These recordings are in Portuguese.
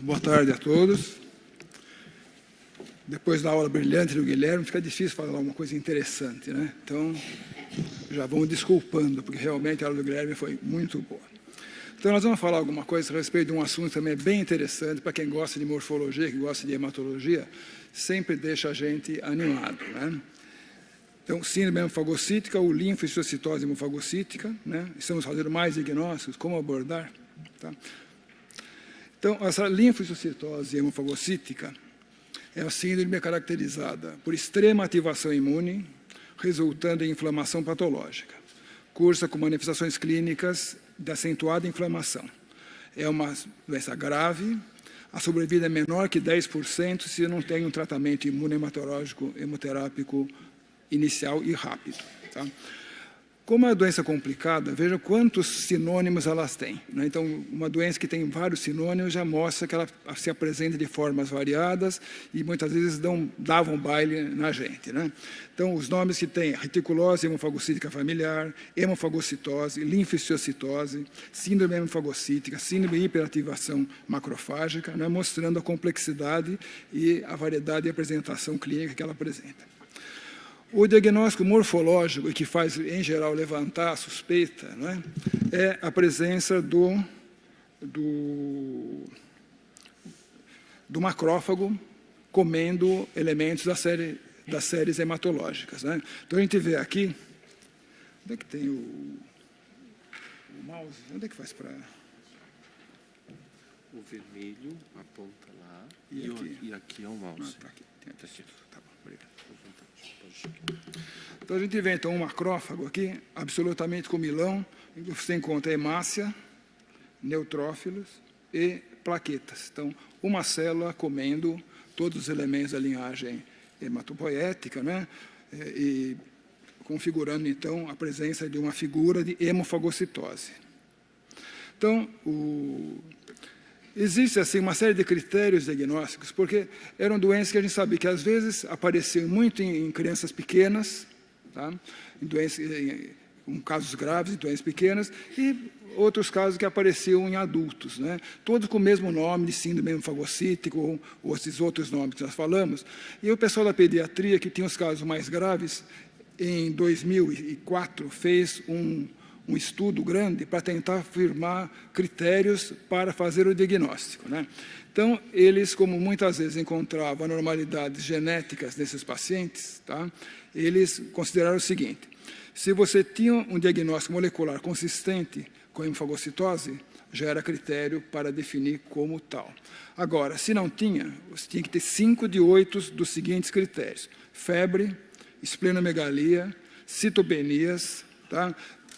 boa tarde a todos. Depois da aula brilhante do Guilherme, fica difícil falar uma coisa interessante, né? Então, já vão desculpando, porque realmente a aula do Guilherme foi muito boa. Então, nós vamos falar alguma coisa a respeito de um assunto também bem interessante, para quem gosta de morfologia, que gosta de hematologia, sempre deixa a gente animado, né? Então, síndrome hemofagocítica ou linfocitose hemofagocítica, né? Estamos fazendo mais diagnósticos, como abordar, tá? Então, essa linfocitose hemofagocítica é a síndrome caracterizada por extrema ativação imune, resultando em inflamação patológica. Cursa com manifestações clínicas de acentuada inflamação. É uma doença grave, a sobrevida é menor que 10% se não tem um tratamento imunohematológico hemoterápico inicial e rápido, tá? Como é uma doença complicada, veja quantos sinônimos elas têm, né? Então, uma doença que tem vários sinônimos já mostra que ela se apresenta de formas variadas e muitas vezes davam baile na gente, né? Então, os nomes que tem: reticulose hemofagocítica familiar, hemofagocitose, linfociocitose, síndrome hemofagocítica, síndrome de hiperativação macrofágica, né? Mostrando a complexidade e a variedade de apresentação clínica que ela apresenta. O diagnóstico morfológico, que faz, em geral, levantar a suspeita, né, é a presença do macrófago comendo elementos das séries hematológicas, né? Então, a gente vê aqui... Onde é que tem o mouse? Onde é que faz para... O vermelho aponta lá e aqui é o mouse. Tá aqui. Tá bom, obrigado. Então, a gente vê, então, um macrófago aqui, absolutamente comilão, em que você encontra hemácia, neutrófilos e plaquetas. Então, uma célula comendo todos os elementos da linhagem hematopoética, né? E configurando, então, a presença de uma figura de hemofagocitose. Então, existe, assim, uma série de critérios diagnósticos, porque eram doenças que a gente sabia que, às vezes, apareciam muito em crianças pequenas, tá? Em casos graves, em doenças pequenas, e outros casos que apareciam em adultos, né? Todos com o mesmo nome, de síndrome hemofagocítica, ou esses outros nomes que nós falamos. E o pessoal da pediatria, que tinha os casos mais graves, em 2004, fez um estudo grande para tentar afirmar critérios para fazer o diagnóstico, né? Então, eles, como muitas vezes encontravam anormalidades genéticas nesses pacientes, tá? Eles consideraram o seguinte: se você tinha um diagnóstico molecular consistente com hemofagocitose, já era critério para definir como tal. Agora, se não tinha, você tinha que ter 5 de 8 dos seguintes critérios: febre, esplenomegalia, citopenias, tá?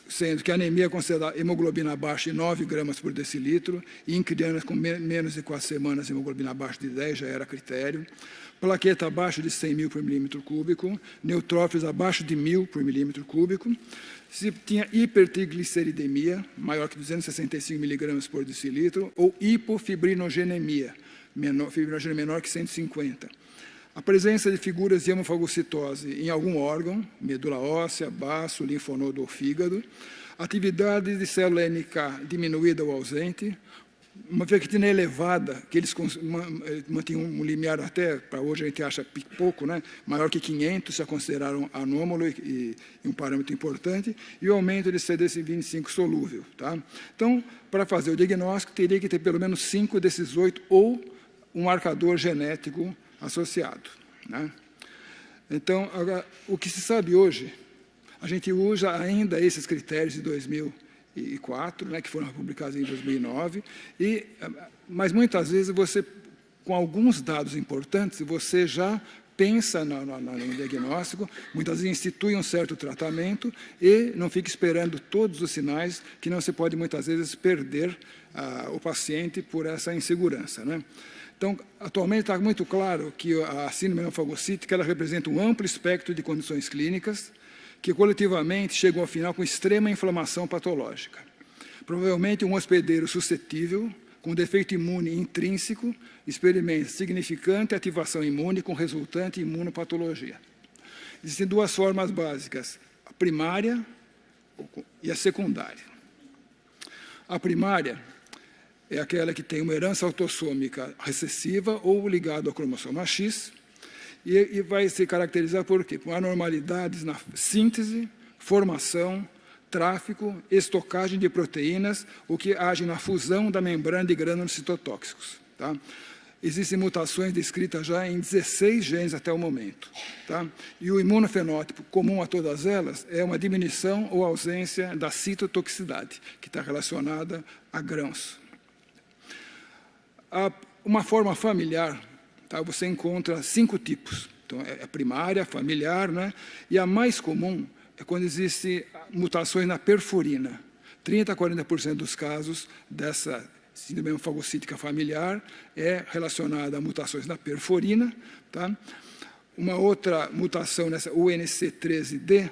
Sendo que a anemia é considerada hemoglobina abaixo de 9 gramas por decilitro, e em crianças com menos de 4 semanas, hemoglobina abaixo de 10 já era critério, plaqueta abaixo de 100 mil por milímetro cúbico, neutrófilos abaixo de 1000 por milímetro cúbico, se tinha hipertrigliceridemia, maior que 265 miligramas por decilitro, ou hipofibrinogênemia, fibrinogenemia menor que 150. A presença de figuras de hemofagocitose em algum órgão, medula óssea, baço, linfonodo ou fígado, atividade de célula NK diminuída ou ausente, uma ferritina elevada, que eles mantinham um limiar até, para hoje a gente acha pouco, né? Maior que 500, já consideraram anômalo e um parâmetro importante, e o aumento de CD25 solúvel, tá? Então, para fazer o diagnóstico, teria que ter pelo menos 5 desses 8 ou um marcador genético associado, né? Então, agora, o que se sabe hoje, a gente usa ainda esses critérios de 2004, né, que foram publicados em 2009, mas muitas vezes você, com alguns dados importantes, você já pensa no diagnóstico, muitas vezes institui um certo tratamento e não fica esperando todos os sinais, que não se pode muitas vezes perder o paciente por essa insegurança, né? Então, atualmente está muito claro que a síndrome hemofagocítica ela representa um amplo espectro de condições clínicas que coletivamente chegam ao final com extrema inflamação patológica. Provavelmente um hospedeiro suscetível, com defeito imune intrínseco, experimenta significante ativação imune com resultante imunopatologia. Existem duas formas básicas, a primária e a secundária. A primária é aquela que tem uma herança autossômica recessiva ou ligada ao cromossoma X, e vai se caracterizar por quê? Por anormalidades na síntese, formação, tráfico, estocagem de proteínas, o que age na fusão da membrana de grânulos citotóxicos. Tá? Existem mutações descritas já em 16 genes até o momento. Tá? E o imunofenótipo comum a todas elas é uma diminuição ou ausência da citotoxicidade, que está relacionada a grãos. Uma forma familiar, tá? Você encontra 5 tipos. Então, é primária, familiar, né? E a mais comum é quando existem mutações na perforina. 30% a 40% dos casos dessa síndrome hemofagocítica familiar é relacionada a mutações na perforina. Tá? Uma outra mutação nessa UNC13D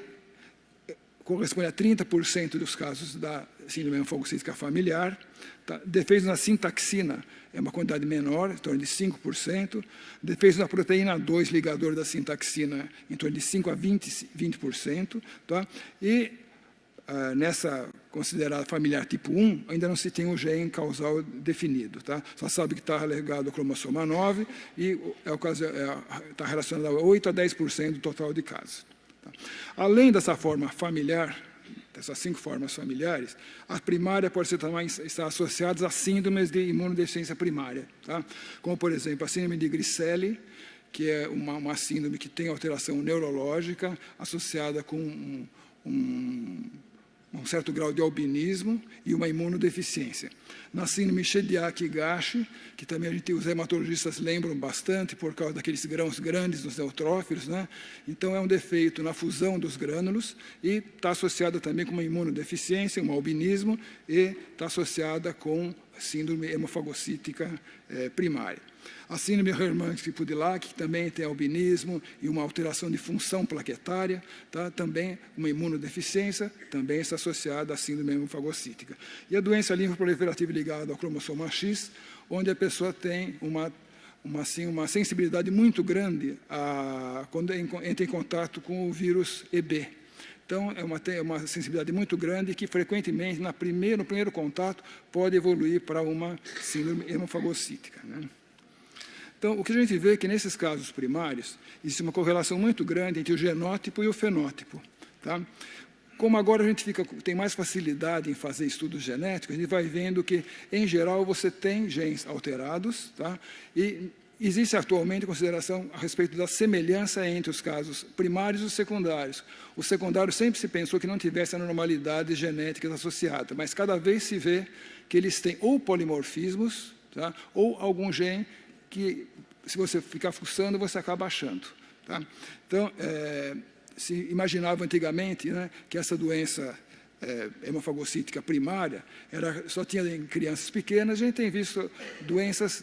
corresponde a 30% dos casos da síndrome hemofagocítica familiar. Tá? Defeitos na sintaxina é uma quantidade menor, em torno de 5%. Defeitos na proteína 2, ligador da sintaxina, em torno de 5% a 20%. Tá? E nessa considerada familiar tipo 1, ainda não se tem o gene causal definido. Tá? Só sabe que está ligado ao cromossoma 9 e está relacionado a 8% a 10% do total de casos. Tá? Além dessa forma familiar, dessas 5 formas familiares, a primária pode também estar associada a síndromes de imunodeficiência primária. Tá? Como, por exemplo, a síndrome de Griscelli, que é uma síndrome que tem alteração neurológica associada com um certo grau de albinismo e uma imunodeficiência. Na síndrome Chediak-Gashi, que também os hematologistas lembram bastante por causa daqueles grãos grandes dos neutrófilos, né? Então, é um defeito na fusão dos grânulos e está associada também com uma imunodeficiência, um albinismo, e está associada com síndrome hemofagocítica primária. A síndrome Hermann-Stipudilac, que também tem albinismo e uma alteração de função plaquetária, tá? Também uma imunodeficiência, também está associada à síndrome hemofagocítica. E a doença linfoproliferativa ligada ao cromossoma X, onde a pessoa tem uma sensibilidade muito grande quando entra em contato com o vírus EB. Então, é uma sensibilidade muito grande que, frequentemente, no primeiro contato, pode evoluir para uma síndrome hemofagocítica. Né? Então, o que a gente vê é que, nesses casos primários, existe uma correlação muito grande entre o genótipo e o fenótipo. Tá? Como agora a gente tem mais facilidade em fazer estudos genéticos, a gente vai vendo que, em geral, você tem genes alterados, tá? E existe atualmente consideração a respeito da semelhança entre os casos primários e os secundários. O secundário sempre se pensou que não tivesse anormalidades genéticas associadas, mas cada vez se vê que eles têm ou polimorfismos, tá? Ou algum gene que, se você ficar fuçando, você acaba achando. Tá? Então, se imaginava antigamente, né, que essa doença hemofagocítica primária só tinha em crianças pequenas. A gente tem visto doenças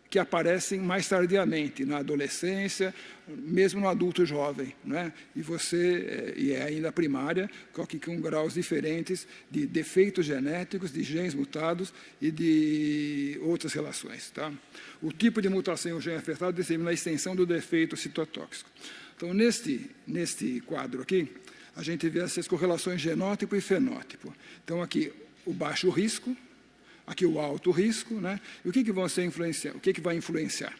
que aparecem mais tardiamente, na adolescência, mesmo no adulto jovem, né? E é ainda primária, com graus diferentes de defeitos genéticos, de genes mutados e de outras relações. Tá? O tipo de mutação em um gene afetado determina a extensão do defeito citotóxico. Então, neste quadro aqui, a gente vê essas correlações genótipo e fenótipo. Então, aqui, o baixo risco, aqui o alto risco, né? E o que vai influenciar?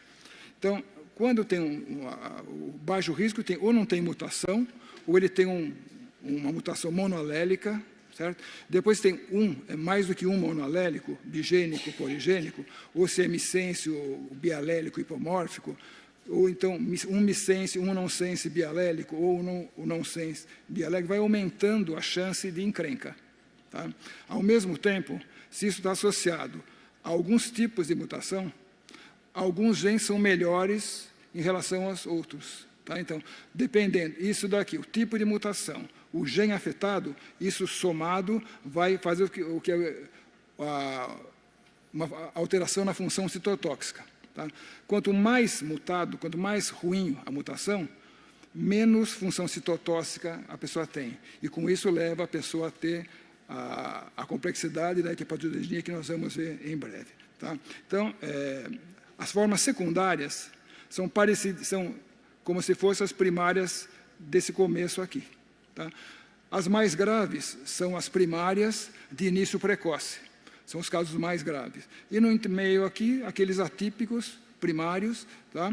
Então, quando tem o baixo risco, ou não tem mutação, ou ele tem uma mutação monoalélica, certo? Depois tem mais do que um monoalélico, bigênico, poligênico, ou se é missense, bialélico, hipomórfico, ou então um missense, um não sense bialélico, ou um não sense bialélico, vai aumentando a chance de encrenca. Tá? Ao mesmo tempo, se isso está associado a alguns tipos de mutação, alguns genes são melhores em relação aos outros. Tá? Então, dependendo, isso daqui, o tipo de mutação, o gene afetado, isso somado vai fazer uma alteração na função citotóxica. Tá? Quanto mais mutado, quanto mais ruim a mutação, menos função citotóxica a pessoa tem. E com isso leva a pessoa a ter a complexidade da hepatogenia que nós vamos ver em breve. Tá? Então, as formas secundárias são parecidas, são como se fossem as primárias desse começo aqui. Tá? As mais graves são as primárias de início precoce. São os casos mais graves. E no meio aqui, aqueles atípicos primários, tá?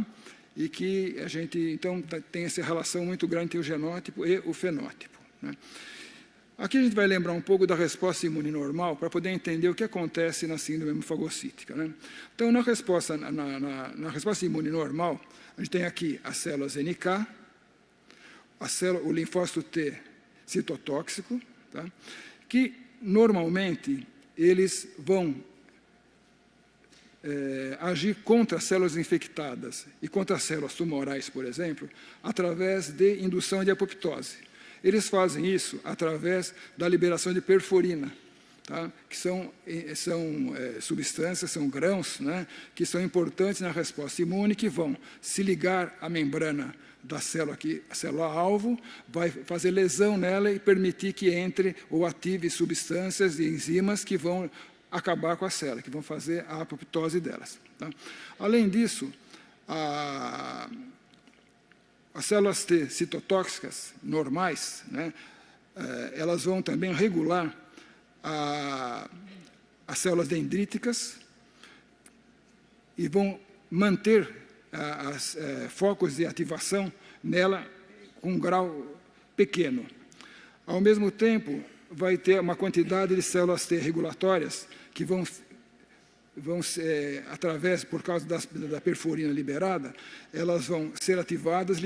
E que a gente, então, tem essa relação muito grande entre o genótipo e o fenótipo, né? Aqui a gente vai lembrar um pouco da resposta imune normal para poder entender o que acontece na síndrome hemofagocítica, né? Então, na resposta imune normal, a gente tem aqui as células NK, o linfócito T citotóxico, tá? Que normalmente eles vão agir contra as células infectadas e contra as células tumorais, por exemplo, através de indução de apoptose. Eles fazem isso através da liberação de perforina, tá? Que são substâncias, são grãos, né? Que são importantes na resposta imune, que vão se ligar à membrana da célula aqui, a célula-alvo, vai fazer lesão nela e permitir que entre ou ative substâncias e enzimas que vão acabar com a célula, que vão fazer a apoptose delas, tá? Além disso, as células T citotóxicas normais, né, elas vão também regular as células dendríticas e vão manter focos de ativação nela com um grau pequeno. Ao mesmo tempo, vai ter uma quantidade de células T regulatórias que vão através, por causa da perforina liberada, elas vão ser ativadas,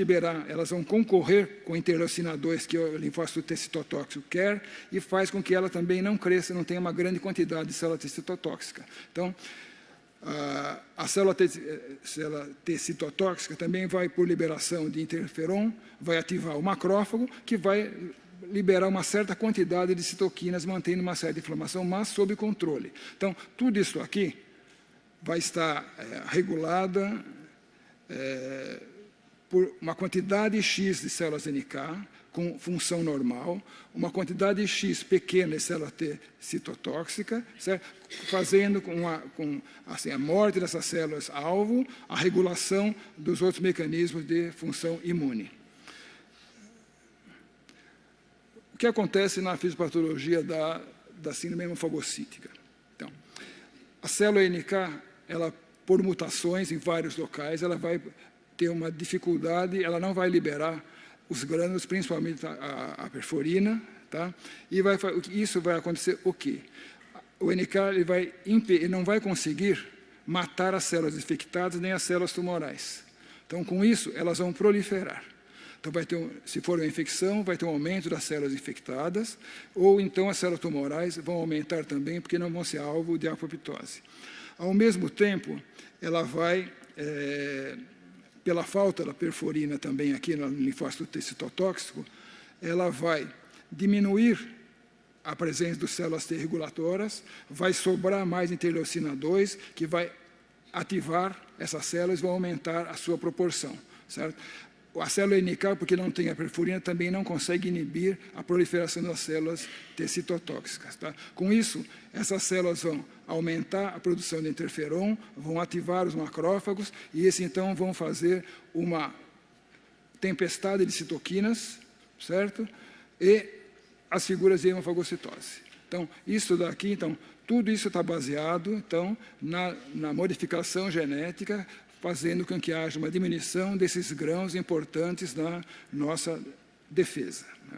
elas vão concorrer com a interleucina 2, que o linfócito T citotóxico quer, e faz com que ela também não cresça, não tenha uma grande quantidade de célula T citotóxica. Então, a célula T citotóxica também vai, por liberação de interferon, vai ativar o macrófago, que vai liberar uma certa quantidade de citoquinas, mantendo uma certa inflamação, mas sob controle. Então, tudo isso aqui vai estar regulada por uma quantidade X de células NK, com função normal, uma quantidade X pequena de célula T citotóxica, certo? Fazendo com a morte dessas células-alvo, a regulação dos outros mecanismos de função imune. O que acontece na fisiopatologia da síndrome hemofagocítica? Então, a célula NK, ela, por mutações em vários locais, ela vai ter uma dificuldade, ela não vai liberar os grânulos, principalmente a perforina, tá? E isso vai acontecer o quê? O NK ele não vai conseguir matar as células infectadas nem as células tumorais. Então, com isso, elas vão proliferar. Então, se for uma infecção, vai ter um aumento das células infectadas, ou então as células tumorais vão aumentar também, porque não vão ser alvo de apoptose. Ao mesmo tempo, ela vai, pela falta da perforina também aqui no linfócito T citotóxico, ela vai diminuir a presença de células T regulatórias, vai sobrar mais interleucina 2, que vai ativar essas células e vão aumentar a sua proporção, certo? A célula NK, porque não tem a perforina, também não consegue inibir a proliferação das células T citotóxicas, tá? Com isso, essas células vão aumentar a produção de interferon, vão ativar os macrófagos, e então vão fazer uma tempestade de citoquinas, certo? E as figuras de hemofagocitose. Então, isso daqui, tudo isso está baseado, na modificação genética, fazendo com que haja uma diminuição desses grãos importantes na nossa defesa, né?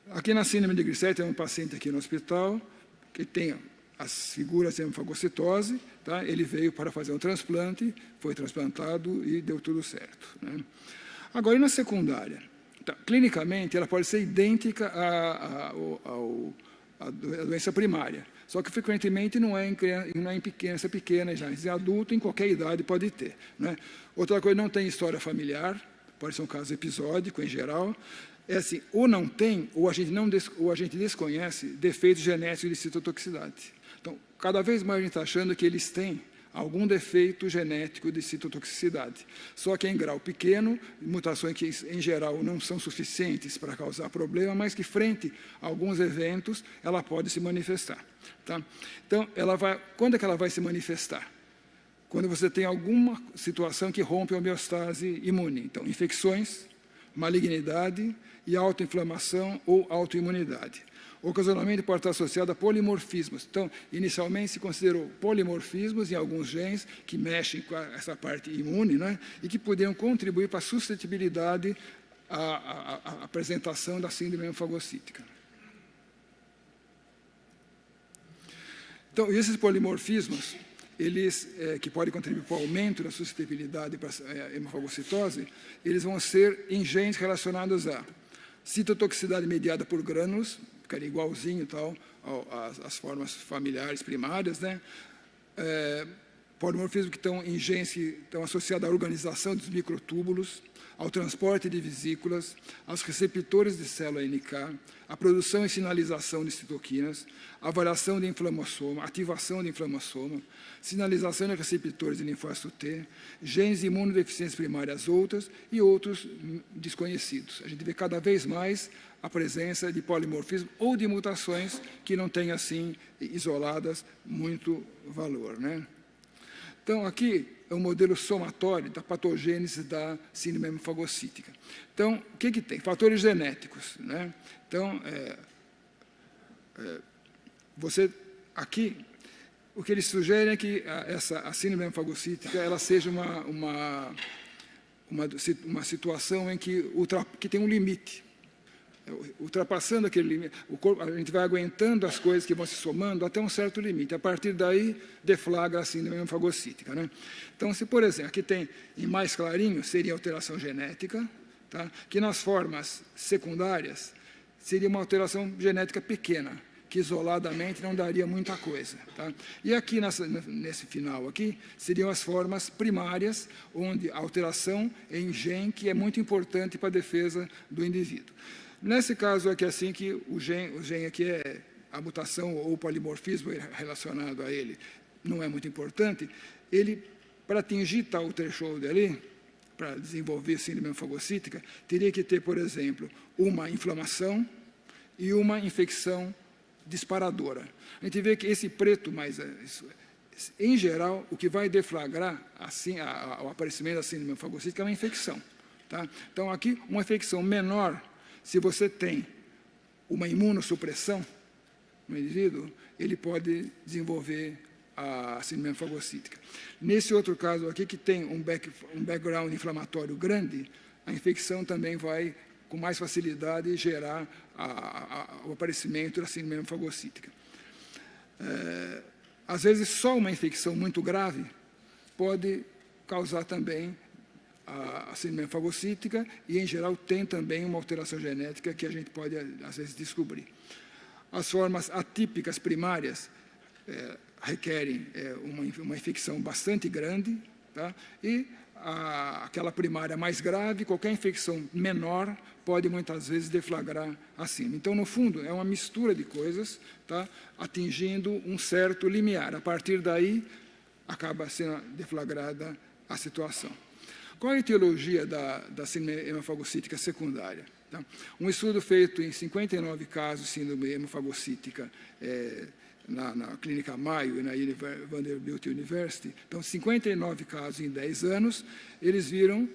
Aqui na síndrome de Grisset, tem um paciente aqui no hospital que tem as figuras de hemofagocitose, tá? Ele veio para fazer um transplante, foi transplantado e deu tudo certo, né? Agora, e na secundária? Então, clinicamente, ela pode ser idêntica à doença primária, só que frequentemente não é em criança pequena, já em adulto, em qualquer idade pode ter, né? Outra coisa, não tem história familiar, pode ser um caso episódico em geral. É assim, ou não tem, ou a gente desconhece defeitos genéticos de citotoxicidade. Então, cada vez mais a gente está achando que eles têm algum defeito genético de citotoxicidade. Só que em grau pequeno, mutações que, em geral, não são suficientes para causar problema, mas que, frente a alguns eventos, ela pode se manifestar, tá? Então, quando é que ela vai se manifestar? Quando você tem alguma situação que rompe a homeostase imune. Então, infecções, malignidade e autoinflamação ou autoimunidade. Ocasionalmente pode estar associado a polimorfismos. Então, inicialmente se considerou polimorfismos em alguns genes que mexem com essa parte imune, né, e que poderiam contribuir para a suscetibilidade à apresentação da síndrome hemofagocítica. Então, esses polimorfismos, eles, que podem contribuir para o aumento da suscetibilidade para a hemofagocitose, eles vão ser em genes relacionados a citotoxicidade mediada por grânulos, ficaria igualzinho tal, às formas familiares primárias, né? Polimorfismo que estão em genes que estão associados à organização dos microtúbulos, ao transporte de vesículas, aos receptores de célula NK, à produção e sinalização de citoquinas, à variação de inflamassoma, ativação de inflamassoma, sinalização de receptores de linfócito T, genes imunodeficientes primárias outras e outros desconhecidos. A gente vê cada vez mais a presença de polimorfismo ou de mutações que não têm, assim, isoladas, muito valor, né? Então, aqui é um modelo somatório da patogênese da síndrome hemofagocítica. Então, o que tem? Fatores genéticos, né? Então, você, aqui, o que eles sugerem é que a síndrome hemofagocítica ela seja uma situação em que tem um limite. Ultrapassando aquele limite, o corpo, a gente vai aguentando as coisas que vão se somando até um certo limite. A partir daí, deflagra a síndrome hemofagocítica, né? Então, se, por exemplo, aqui tem em mais clarinho, seria alteração genética, tá? Que nas formas secundárias seria uma alteração genética pequena, que isoladamente não daria muita coisa, tá? E aqui, nesse final aqui, seriam as formas primárias, onde a alteração é em gene, que é muito importante para a defesa do indivíduo. Nesse caso aqui, assim, que o gene aqui é a mutação ou o polimorfismo relacionado a ele não é muito importante, ele, para atingir tal threshold ali, para desenvolver síndrome hemofagocítica, teria que ter, por exemplo, uma inflamação e uma infecção disparadora. A gente vê que esse preto, mas em geral, o que vai deflagrar assim, o aparecimento da síndrome hemofagocítica é uma infecção, tá? Então, aqui, uma infecção menor. Se você tem uma imunossupressão no indivíduo, ele pode desenvolver a síndrome hemofagocítica. Nesse outro caso aqui, que tem um background inflamatório grande, a infecção também vai, com mais facilidade, gerar o aparecimento da síndrome hemofagocítica. Às vezes, só uma infecção muito grave pode causar também a síndrome hemofagocítica e, em geral, tem também uma alteração genética que a gente pode, às vezes, descobrir. As formas atípicas primárias requerem uma infecção bastante grande, tá? E aquela primária mais grave, qualquer infecção menor pode, muitas vezes, deflagrar a síndrome. Então, no fundo, é uma mistura de coisas, tá? Atingindo um certo limiar. A partir daí, acaba sendo deflagrada a situação. Qual a etiologia da síndrome hemofagocítica secundária? Tá? Um estudo feito em 59 casos de síndrome hemofagocítica na Clínica Mayo e na Vanderbilt University. Então, 59 casos em 10 anos, eles viram,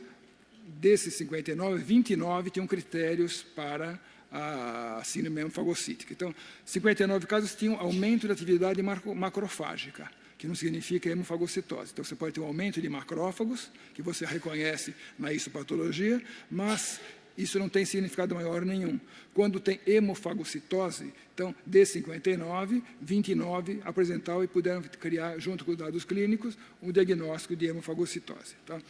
desses 59, 29 tinham critérios para a síndrome hemofagocítica. Então, 59 casos tinham aumento da atividade macrofágica, que não significa hemofagocitose. Então, você pode ter um aumento de macrófagos, que você reconhece na histopatologia, mas isso não tem significado maior nenhum. Quando tem hemofagocitose, então, de 59, 29 apresentaram e puderam criar, junto com os dados clínicos, um diagnóstico de hemofagocitose. Tá?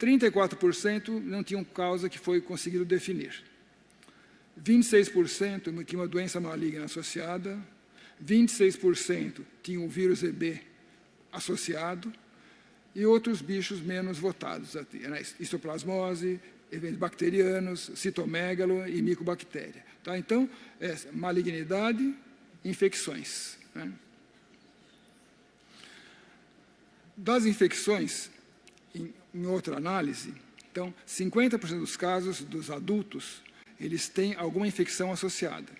34% não tinham causa que foi conseguido definir. 26% tinham uma doença maligna associada, 26% tinham o vírus EB associado e outros bichos menos votados, histoplasmose, eventos bacterianos, citomegalo e micobactéria. Tá? Então, malignidade, infecções. Né? Das infecções, em outra análise, então, 50% dos casos dos adultos, eles têm alguma infecção associada,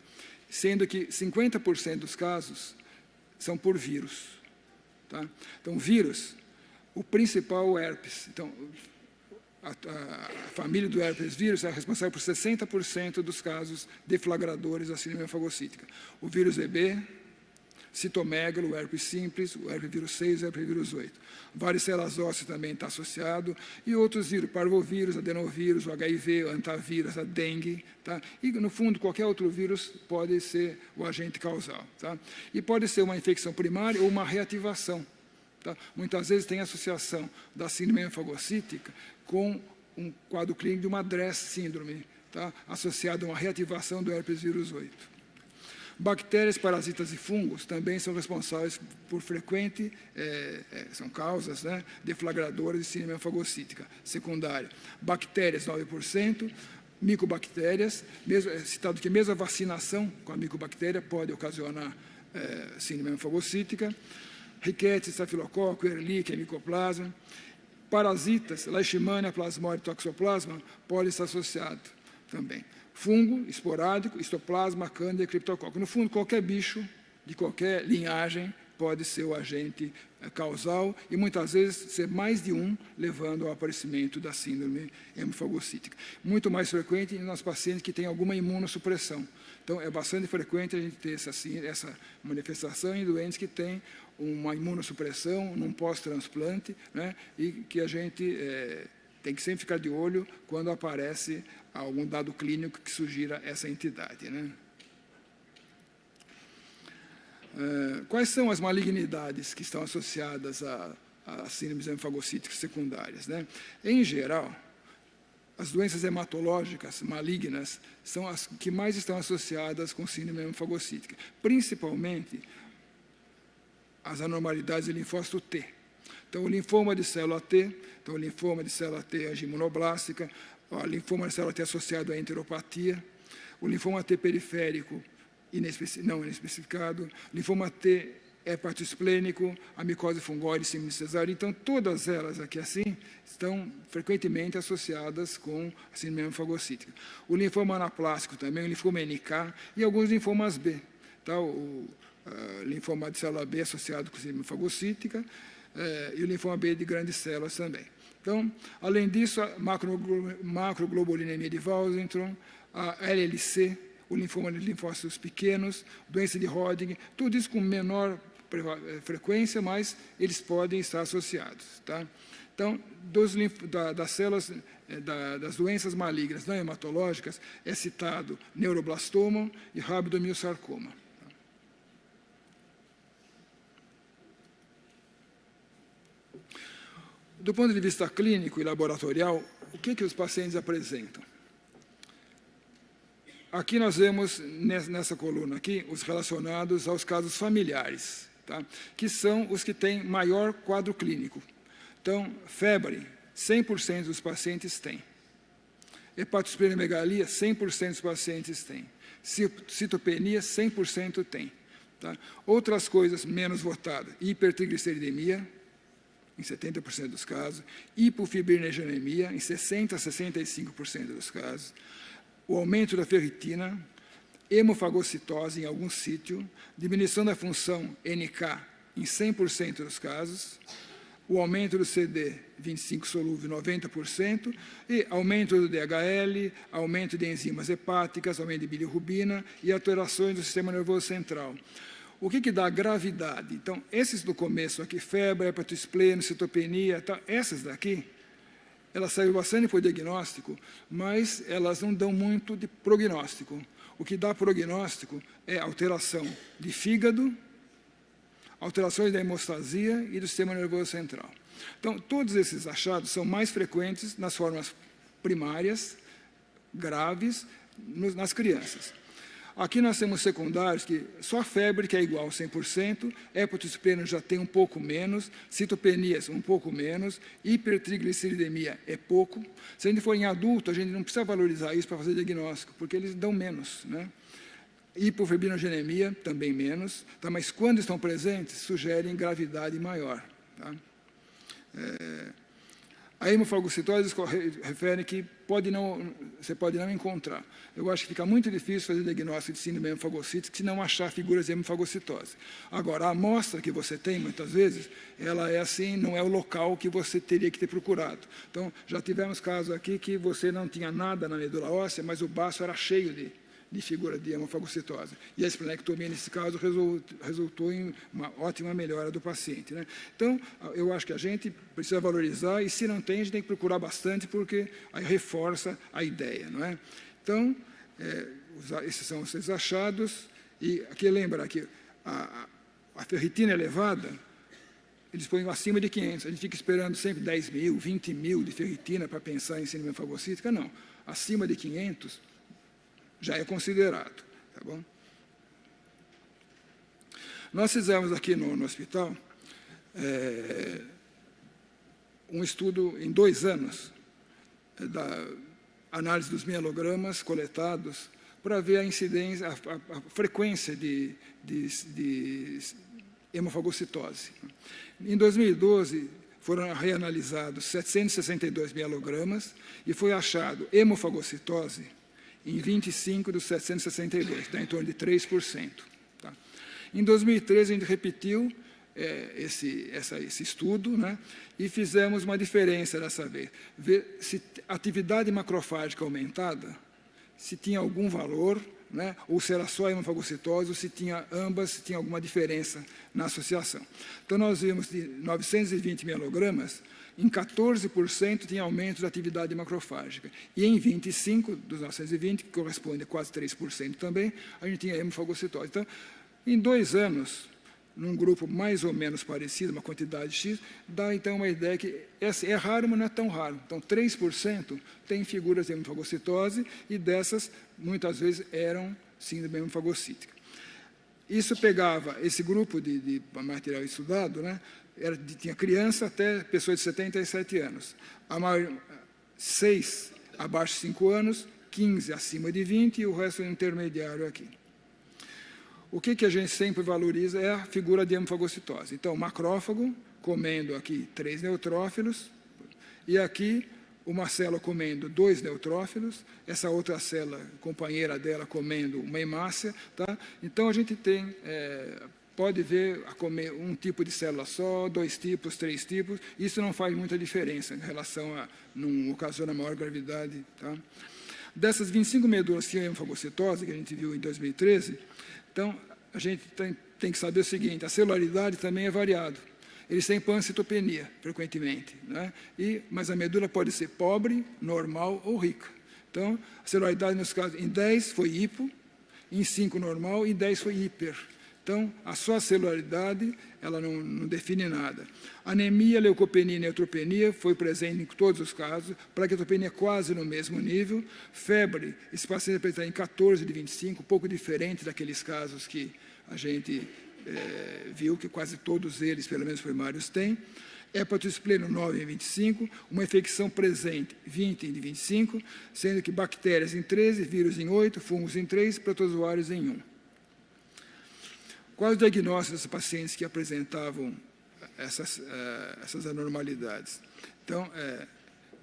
sendo que 50% dos casos são por vírus. Tá? Então, vírus, o principal é o herpes. Então, a família do herpes vírus é responsável por 60% dos casos deflagradores da síndrome fagocítica. O vírus EB, citomegalo, o herpes simples, o herpes vírus 6 e o herpes vírus 8. Varicelas ósseas também está associado, e outros vírus, parvovírus, adenovírus, o HIV, o antavírus, a dengue, tá? E, no fundo, qualquer outro vírus pode ser o agente causal, tá? E pode ser uma infecção primária ou uma reativação, tá? Muitas vezes tem associação da síndrome fagocítica com um quadro clínico de uma DRESS síndrome, tá? Associado a uma reativação do herpes vírus 8. Bactérias, parasitas e fungos também são responsáveis por são causas, né, deflagradoras de síndrome fagocítica secundária. Bactérias, 9%, micobactérias, é citado que mesmo a vacinação com a micobactéria pode ocasionar síndrome fagocítica. Riquetes, estafilococo, Ehrlichia, micoplasma. Parasitas, Leishmania, Plasmodium, Toxoplasma, podem estar associados também. Fungo, esporádico, histoplasma, cândida e criptococo. No fundo, qualquer bicho de qualquer linhagem pode ser o agente causal e, muitas vezes, ser mais de um, levando ao aparecimento da síndrome hemofagocítica. Muito mais frequente nos pacientes que têm alguma imunossupressão. Então, é bastante frequente a gente ter essa manifestação em doentes que têm uma imunossupressão num pós-transplante, né, e que a gente tem que sempre ficar de olho quando aparece algum dado clínico que sugira essa entidade, né? Quais são as malignidades que estão associadas a síndromes hemofagocíticas secundárias, né? Em geral, as doenças hematológicas malignas são as que mais estão associadas com síndrome hemofagocítica, principalmente as anormalidades de linfócito T. Então, o linfoma de célula T, o linfoma de célula T angioimunoblástica, o linfoma de célula T associado à enteropatia, o linfoma T periférico não inespecificado, linfoma T hepatosplênico, a micose fungoide, síndrome cesárea. Então, todas elas aqui assim estão frequentemente associadas com a síndrome hemofagocítica. O linfoma anaplástico também, o linfoma NK e alguns linfomas B. Tá? O linfoma de célula B associado com a síndrome hemofagocítica e o linfoma B de grandes células também. Então, além disso, a macroglobulinemia de Waldenström, a LLC, o linfoma de linfócitos pequenos, doença de Hodgkin, tudo isso com menor frequência, mas eles podem estar associados. Tá? Então, das células, das doenças malignas não hematológicas, é citado neuroblastoma e rabdomiossarcoma. Do ponto de vista clínico e laboratorial, o que os pacientes apresentam? Aqui nós vemos, nessa coluna aqui, os relacionados aos casos familiares, tá? Que são os que têm maior quadro clínico. Então, febre, 100% dos pacientes têm. Hepatosplenomegalia, 100% dos pacientes têm. Citopenia, 100% têm. Tá? Outras coisas menos votadas, hipertrigliceridemia, em 70% dos casos, hipofibrinergianemia, em 60% a 65% dos casos, o aumento da ferritina, hemofagocitose em algum sítio, diminuição da função NK em 100% dos casos, o aumento do CD25 solúvel 90%, e aumento do DHL, aumento de enzimas hepáticas, aumento de bilirrubina e alterações do sistema nervoso central. O que dá gravidade? Então, esses do começo aqui, febre, hepatospleno, citopenia, tá, essas daqui, elas saíram bastante por diagnóstico, mas elas não dão muito de prognóstico. O que dá prognóstico é alteração de fígado, alterações da hemostasia e do sistema nervoso central. Então, todos esses achados são mais frequentes nas formas primárias, graves, nas crianças. Aqui nós temos secundários que só febre, que é igual a 100%, hepatospleno já tem um pouco menos, citopenias um pouco menos, hipertrigliceridemia é pouco. Se a gente for em adulto, a gente não precisa valorizar isso para fazer diagnóstico, porque eles dão menos, né? Hipofibrinogenemia também menos, tá? Mas quando estão presentes, sugerem gravidade maior. Tá? A hemofagocitose refere que você pode não encontrar. Eu acho que fica muito difícil fazer diagnóstico de síndrome hemofagocítica se não achar figuras de hemofagocitose. Agora, a amostra que você tem, muitas vezes, ela é assim, não é o local que você teria que ter procurado. Então, já tivemos casos aqui que você não tinha nada na medula óssea, mas o baço era cheio de figura de hemofagocitose. E a esplenectomia, nesse caso, resultou em uma ótima melhora do paciente, né? Então, eu acho que a gente precisa valorizar, e se não tem, a gente tem que procurar bastante, porque aí reforça a ideia, não é? Então, esses são os achados, e aqui lembra que a ferritina elevada, eles põem acima de 500, a gente fica esperando sempre 10 mil, 20 mil de ferritina para pensar em síndrome hemofagocítica, não. Acima de 500, já é considerado, tá bom? Nós fizemos aqui no hospital um estudo em 2 anos da análise dos mielogramas coletados para ver a incidência, a frequência de hemofagocitose. Em 2012, foram reanalisados 762 mielogramas e foi achado hemofagocitose em 25 dos 762, está em torno de 3%. Tá? Em 2013, a gente repetiu esse estudo, né, e fizemos uma diferença dessa vez. Ver se a atividade macrofágica aumentada, se tinha algum valor, né, ou se era só hemofagocitose, ou se tinha ambas, se tinha alguma diferença na associação. Então, nós vimos de 920 mielogramas, em 14% tinha aumento da atividade macrofágica. E em 25 dos 920, que corresponde a quase 3% também, a gente tinha hemofagocitose. Então, em 2 anos, num grupo mais ou menos parecido, uma quantidade X, dá então uma ideia que é raro, mas não é tão raro. Então, 3% tem figuras de hemofagocitose, e dessas, muitas vezes, eram síndrome hemofagocítica. Isso pegava esse grupo de material estudado, né, tinha criança até pessoas de 77 anos. 6 abaixo de 5 anos, 15 acima de 20 e o resto é intermediário aqui. O que a gente sempre valoriza é a figura de hemofagocitose. Então, macrófago, comendo aqui 3 neutrófilos, e aqui uma célula comendo 2 neutrófilos, essa outra célula companheira dela comendo uma hemácia. Tá? Então, a gente tem... pode ver a comer um tipo de célula só, 2 tipos, 3 tipos, isso não faz muita diferença em relação a não ocasiona maior gravidade. Tá? Dessas 25 medulas que tinham hemofagocitose, que a gente viu em 2013, então a gente tem que saber o seguinte, a celularidade também é variada. Eles têm pancitopenia, frequentemente, né? Mas a medula pode ser pobre, normal ou rica. Então, a celularidade, nesse caso, em 10 foi hipo, em 5 normal e em 10 foi hiper. Então, a sua celularidade, ela não define nada. Anemia, leucopenia e neutropenia foi presente em todos os casos, plaquetopenia quase no mesmo nível, febre, esse paciente apresentou em 14 de 25, um pouco diferente daqueles casos que a gente viu que quase todos eles, pelo menos primários, têm. Hepatite pleno 9 em 25, uma infecção presente 20 em 25, sendo que bactérias em 13, vírus em 8, fungos em 3, protozoários em 1. Quais os diagnósticos desses pacientes que apresentavam essas anormalidades? Então,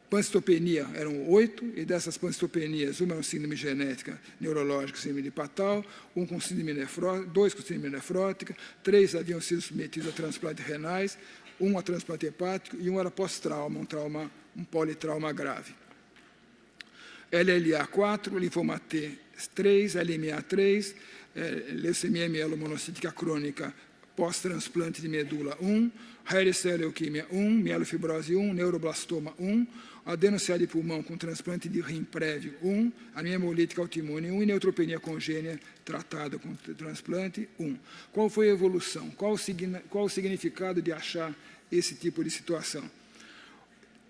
pancitopenia eram 8, e dessas pancitopenias, uma era síndrome genética neurológica, síndrome de Patal, 1 com síndrome nefrótica, 2 com síndrome nefrótica, 3 haviam sido submetidos a transplantes renais, 1 a transplante hepático e 1 era pós-trauma, um politrauma grave. LLA 4, linfoma T3, LMA 3, leucemia mielomonocítica crônica pós-transplante de medula 1, varicela leuquimia 1, mielofibrose 1, neuroblastoma 1, adenociade de pulmão com transplante de rim prévio 1, anemia hemolítica autoimune 1 e neutropenia congênita tratada com transplante 1. Qual foi a evolução? Qual o significado de achar esse tipo de situação?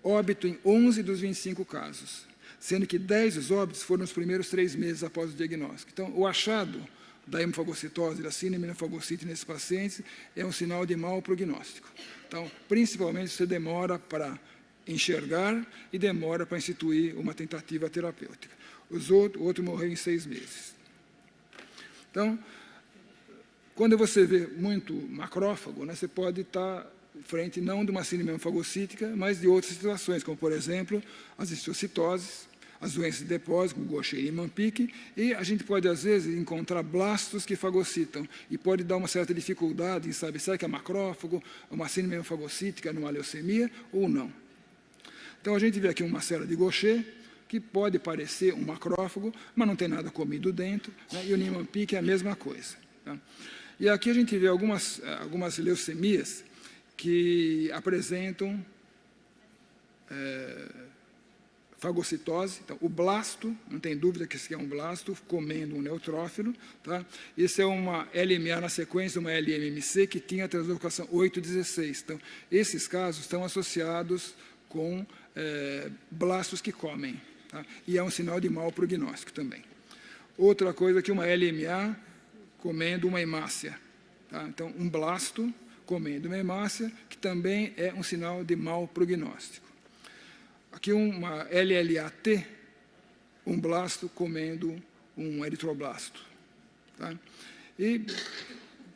Óbito em 11 dos 25 casos, sendo que 10 dos óbitos foram nos primeiros 3 meses após o diagnóstico. Então, o achado da hemofagocitose, da síndrome hemofagocite nesses pacientes, é um sinal de mau prognóstico. Então, principalmente, você demora para enxergar e demora para instituir uma tentativa terapêutica. O outro morreu em 6 meses. Então, quando você vê muito macrófago, né, você pode estar frente não de uma síndrome hemofagocítica, mas de outras situações, como, por exemplo, as histocitoses, as doenças de depósito, como Gaucher e Niemann-Pick, e a gente pode, às vezes, encontrar blastos que fagocitam, e pode dar uma certa dificuldade em saber se é macrófago, uma síndrome hemofagocítica numa leucemia ou não. Então, a gente vê aqui uma célula de Gaucher, que pode parecer um macrófago, mas não tem nada comido dentro, né? E o Niemann-Pick é a mesma coisa. Tá? E aqui a gente vê algumas leucemias que apresentam fagocitose. Então, o blasto, não tem dúvida que esse aqui é um blasto, comendo um neutrófilo. Tá? Esse é uma LMA na sequência, uma LMMC, que tinha a translocação 816. Então, esses casos estão associados com blastos que comem. Tá? E é um sinal de mau prognóstico também. Outra coisa aqui, uma LMA comendo uma hemácia. Tá? Então, um blasto comendo uma hemácia, que também é um sinal de mau prognóstico. Aqui uma LLAT, um blasto comendo um eritroblasto. Tá? E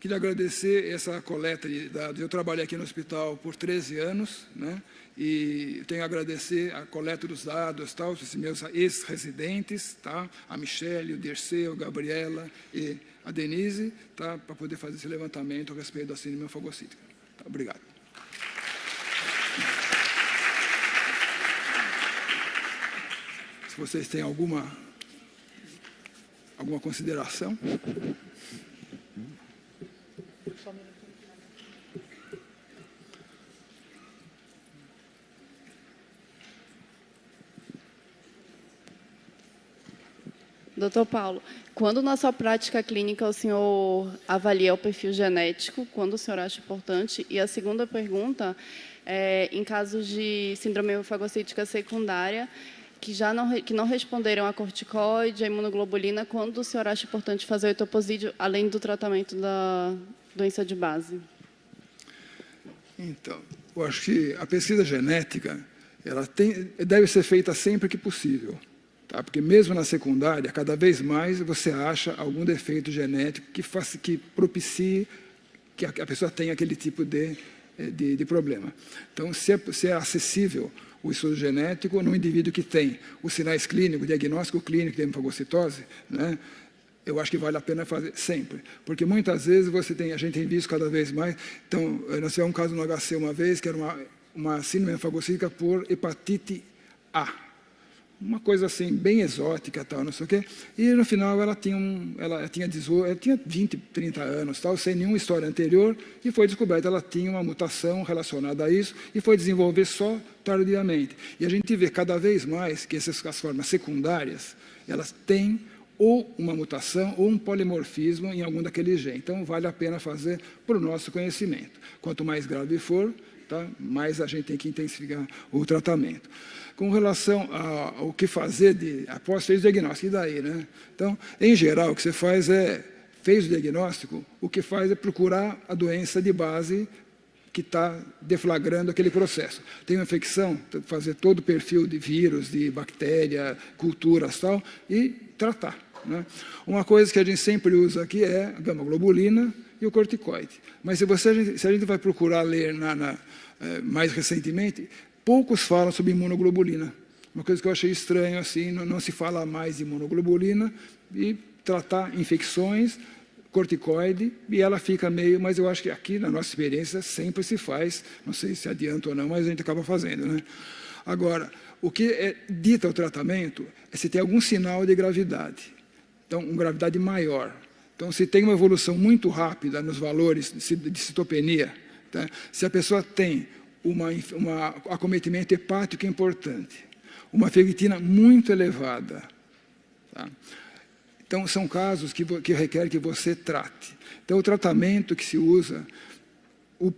queria agradecer essa coleta de dados. Eu trabalhei aqui no hospital por 13 anos, né? E tenho a agradecer a coleta dos dados, tal, esses meus ex-residentes, tá? A Michele, o Dirceu, a Gabriela e a Denise, tá? Para poder fazer esse levantamento a respeito da síndrome hemofagocítica. Tá? Obrigado. Se vocês têm alguma consideração? Doutor Paulo, quando na sua prática clínica o senhor avalia o perfil genético, quando o senhor acha importante? E a segunda pergunta é, em casos de síndrome hemofagocítica secundária, que não responderam a corticoide, a imunoglobulina, quando o senhor acha importante fazer o etoposídeo, além do tratamento da doença de base? Então, eu acho que a pesquisa genética deve ser feita sempre que possível. Tá? Porque mesmo na secundária, cada vez mais você acha algum defeito genético que propicie que a pessoa tenha aquele tipo de problema. Então, se é acessível o estudo genético no indivíduo que tem os sinais clínicos, o diagnóstico clínico de hemofagocitose, né, eu acho que vale a pena fazer sempre. Porque muitas vezes a gente tem visto cada vez mais. Então, nós tivemos um caso no HC uma vez, que era uma síndrome hemofagocítica por hepatite A. Uma coisa assim, bem exótica, tal, não sei o quê. E, no final, ela tinha 20, 30 anos, tal, sem nenhuma história anterior, e foi descoberta, ela tinha uma mutação relacionada a isso, e foi desenvolver só tardiamente. E a gente vê cada vez mais que as formas secundárias, elas têm ou uma mutação ou um polimorfismo em algum daqueles genes. Então, vale a pena fazer para o nosso conhecimento. Quanto mais grave for, tá, mais a gente tem que intensificar o tratamento. Com relação ao que fazer após fez o diagnóstico, e daí, né? Então, em geral, o que você faz fez o diagnóstico, o que faz é procurar a doença de base que está deflagrando aquele processo. Tem uma infecção, fazer todo o perfil de vírus, de bactéria, culturas, tal, e tratar. Né? Uma coisa que a gente sempre usa aqui é a gama-globulina e o corticoide. Mas se a gente vai procurar ler mais recentemente, poucos falam sobre imunoglobulina. Uma coisa que eu achei estranho, assim, não se fala mais de imunoglobulina e tratar infecções, corticoide, e ela fica meio... Mas eu acho que aqui, na nossa experiência, sempre se faz, não sei se adianta ou não, mas a gente acaba fazendo. Né? Agora, o que dita o tratamento é se tem algum sinal de gravidade. Então, uma gravidade maior. Então, se tem uma evolução muito rápida nos valores de citopenia, tá? Se a pessoa tem um acometimento hepático importante, uma ferritina muito elevada, tá? Então, são casos que requerem que você trate. Então, o tratamento que se usa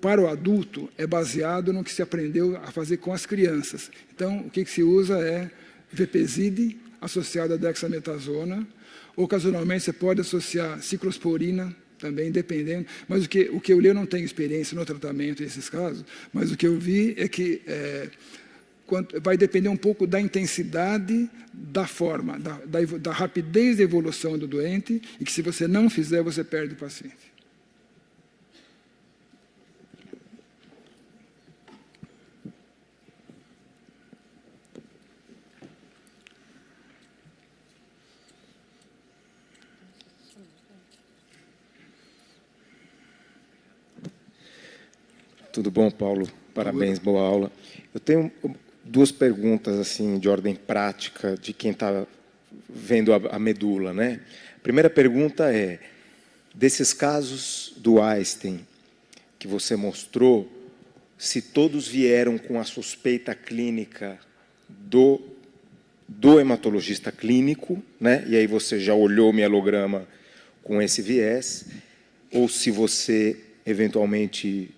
para o adulto é baseado no que se aprendeu a fazer com as crianças. Então, o que se usa é Vepezide associado a dexametasona. Ocasionalmente, você pode associar ciclosporina, também, dependendo. Mas o que eu li, eu não tenho experiência no tratamento desses casos, mas o que eu vi é que vai depender um pouco da intensidade, da forma, da rapidez de evolução do doente, e que se você não fizer, você perde o paciente. Tudo bom, Paulo? Parabéns, boa aula. Eu tenho duas perguntas assim de ordem prática de quem está vendo a medula, né? A primeira pergunta é: desses casos do Einstein que você mostrou, se todos vieram com a suspeita clínica do hematologista clínico, né? E aí você já olhou o mielograma com esse viés, ou se você eventualmente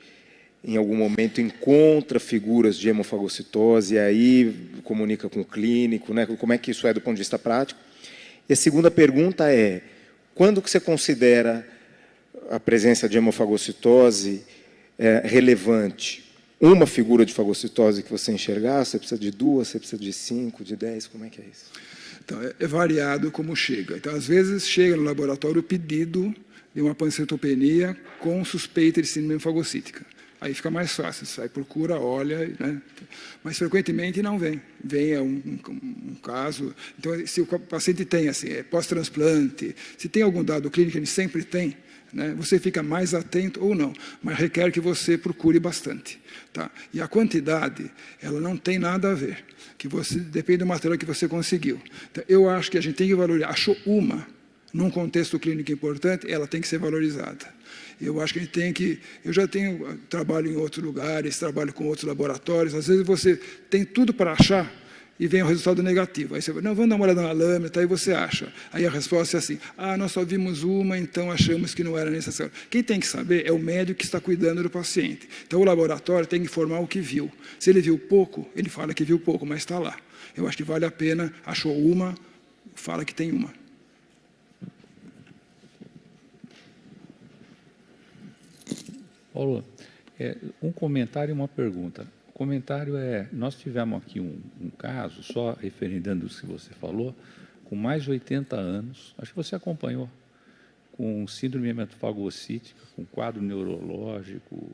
em algum momento encontra figuras de hemofagocitose e aí comunica com o clínico, né? Como é que isso é do ponto de vista prático? E a segunda pergunta é: quando que você considera a presença de hemofagocitose relevante? Uma figura de fagocitose que você enxergar, você precisa de 2, você precisa de 5, de 10, como é que é isso? Então, é variado como chega. Então, às vezes, chega no laboratório o pedido de uma panceitopenia com suspeita de síndrome fagocítica. Aí fica mais fácil, sai, procura, olha, né? Mas frequentemente não vem. Vem um caso. Então, se o paciente tem assim, pós-transplante, se tem algum dado clínico, ele sempre tem, né? Você fica mais atento ou não, mas requer que você procure bastante. Tá? E a quantidade, ela não tem nada a ver, que você depende do material que você conseguiu. Então, eu acho que a gente tem que valorizar. Achou uma, num contexto clínico importante, ela tem que ser valorizada. Eu acho que a gente tem que... Eu já tenho trabalho em outros lugares, trabalho com outros laboratórios, às vezes você tem tudo para achar e vem o resultado negativo. Aí você vai, não, vamos dar uma olhada na lâmina, tá, aí você acha. Aí a resposta é assim, nós só vimos uma, então achamos que não era necessário. Quem tem que saber é o médico que está cuidando do paciente. Então o laboratório tem que informar o que viu. Se ele viu pouco, ele fala que viu pouco, mas está lá. Eu acho que vale a pena, achou uma, fala que tem uma. Paulo, um comentário e uma pergunta. O comentário é, nós tivemos aqui um caso, só referendando o que você falou, com mais de 80 anos, acho que você acompanhou, com síndrome hemofagocítica, com quadro neurológico,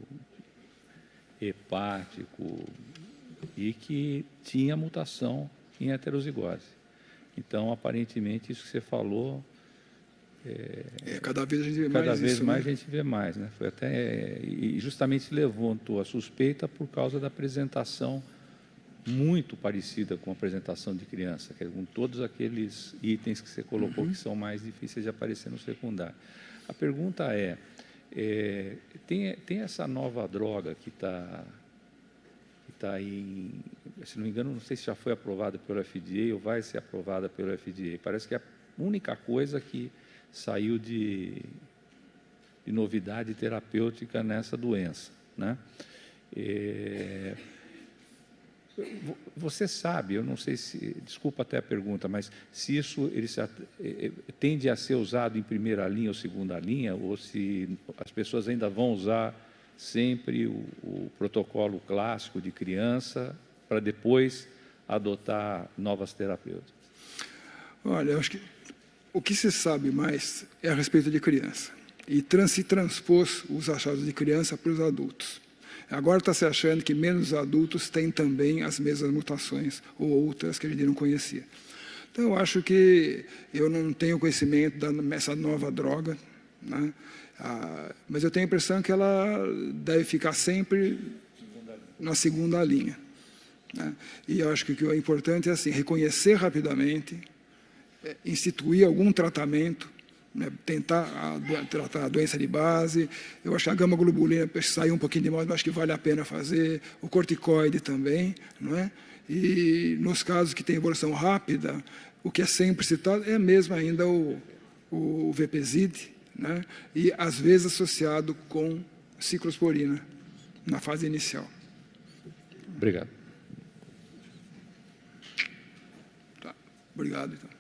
hepático, e que tinha mutação em heterozigose. Então, aparentemente, isso que você falou... cada vez a gente vê mais Cada vez isso, mais né? a gente vê mais, né? Foi até, e justamente levantou a suspeita por causa da apresentação muito parecida com a apresentação de criança, que é com todos aqueles itens que você colocou que são mais difíceis de aparecer no secundário. A pergunta tem essa nova droga que está aí, se não me engano, não sei se já foi aprovada pelo FDA ou vai ser aprovada pelo FDA. Parece que é a única coisa que saiu de novidade terapêutica nessa doença, né? Você sabe, eu não sei se, desculpa até a pergunta, mas se isso tende a ser usado em primeira linha ou segunda linha, ou se as pessoas ainda vão usar sempre o protocolo clássico de criança para depois adotar novas terapêuticas? Olha, eu acho que o que se sabe mais é a respeito de criança. E se transpôs os achados de criança para os adultos. Agora está se achando que menos adultos têm também as mesmas mutações ou outras que a gente não conhecia. Então, eu acho que eu não tenho conhecimento dessa nova droga, né? Mas eu tenho a impressão que ela deve ficar sempre na segunda linha, né? E eu acho que o que é importante é assim, reconhecer rapidamente, instituir algum tratamento, né, tentar tratar a doença de base. Eu acho que a gama-globulina saiu um pouquinho de moda, mas acho que vale a pena fazer. O corticoide também, não é? E nos casos que tem evolução rápida, o que é sempre citado é mesmo ainda o Vepezid, né? E às vezes associado com ciclosporina na fase inicial. Obrigado. Tá. Obrigado, então.